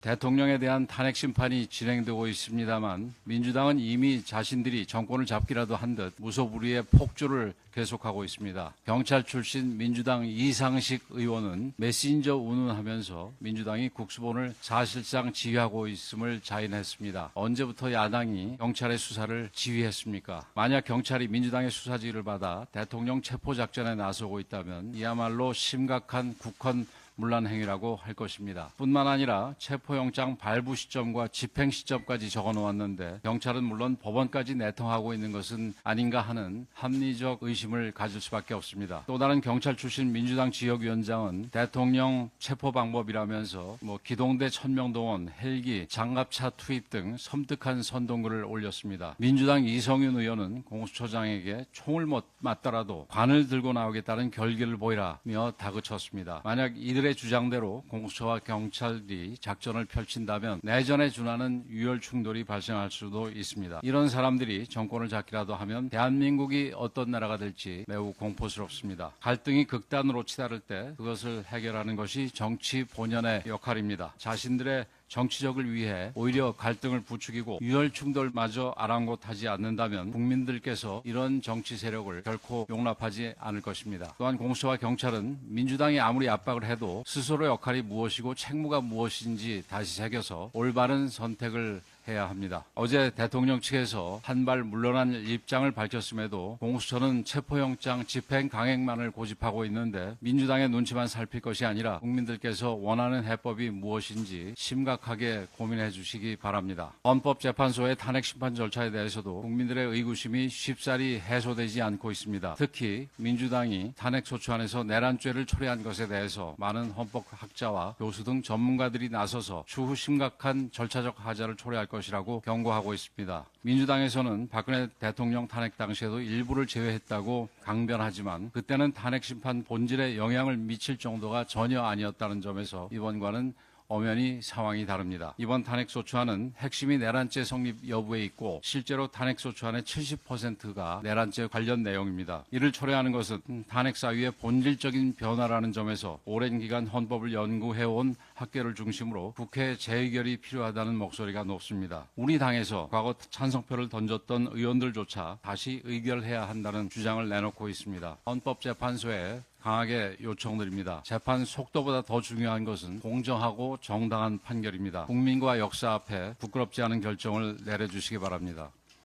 대통령에 대한 탄핵 심판이 진행되고 있습니다만 민주당은 이미 자신들이 정권을 잡기라도 한 듯 무소불위의 폭주를 계속하고 있습니다. 경찰 출신 민주당 이상식 의원은 메신저 운운하면서 민주당이 국수본을 사실상 지휘하고 있음을 자인했습니다. 언제부터 야당이 경찰의 수사를 지휘했습니까? 만약 경찰이 민주당의 수사지휘를 받아 대통령 체포작전에 나서고 있다면 이야말로 심각한 국헌 문란 행위라고 할 것입니다. 뿐만 아니라 체포영장 발부 시점과 집행 시점까지 적어놓았는데 경찰은 물론 법원까지 내통하고 있는 것은 아닌가 하는 합리적 의심을 가질 수밖에 없습니다. 또 다른 경찰 출신 민주당 지역위원장은 대통령 체포 방법이라면서 기동대 천명동원, 헬기, 장갑차 투입 등 섬뜩한 선동글을 올렸습니다. 민주당 이성윤 의원은 공수처장에게 총을 못 맞더라도 관을 들고 나오겠다는 결기를 보이라며 다그쳤습니다. 만약 이들의 주장대로 공수처와 경찰이 작전을 펼친다면 내전에 준하는 유혈 충돌이 발생할 수도 있습니다. 이런 사람들이 정권을 잡기라도 하면 대한민국이 어떤 나라가 될지 매우 공포스럽습니다. 갈등이 극단으로 치달을 때 그것을 해결하는 것이 정치 본연의 역할입니다. 자신들의 정치적을 위해 오히려 갈등을 부추기고 유혈 충돌마저 아랑곳하지 않는다면 국민들께서 이런 정치 세력을 결코 용납하지 않을 것입니다. 또한 공수처와 경찰은 민주당이 아무리 압박을 해도 스스로 역할이 무엇이고 책무가 무엇인지 다시 새겨서 올바른 선택을 해야 합니다. 어제 대통령 측에서 한 발 물러난 입장을 밝혔음에도 공수처는 체포영장 집행 강행만을 고집하고 있는데 민주당의 눈치만 살필 것이 아니라 국민들께서 원하는 해법이 무엇인지 심각하게 고민해 주시기 바랍니다. 헌법재판소의 탄핵 심판 절차에 대해서도 국민들의 의구심이 쉽사리 해소되지 않고 있습니다. 특히 민주당이 탄핵소추안에서 내란죄를 초래한 것에 대해서 많은 헌법학자와 교수 등 전문가들이 나서서 추후 심각한 절차적 하자를 초래할 것이라고 경고하고 있습니다. 민주당에서는 박근혜 대통령 탄핵 당시에도 일부를 제외했다고 강변하지만 그때는 탄핵 심판 본질에 영향을 미칠 정도가 전혀 아니었다는 점에서 이번과는 엄연히 상황이 다릅니다. 이번 탄핵소추안은 핵심이 내란죄 성립 여부에 있고 실제로 탄핵소추안의 70%가 내란죄 관련 내용입니다. 이를 초래하는 것은 탄핵사유의 본질적인 변화라는 점에서 오랜 기간 헌법을 연구해온 학계를 중심으로 국회 재의결이 필요하다는 목소리가 높습니다. 우리 당에서 과거 찬성표를 던졌던 의원들조차 다시 의결해야 한다는 주장을 내놓고 있습니다. 헌법재판소에 강하게 요청드립니다. 재판 속도보다 더 중요한 것은 공정하고 정당한 판결입니다. 국민과 역사 앞에 부끄럽지 않은 결정을 내려주시기 바랍니다.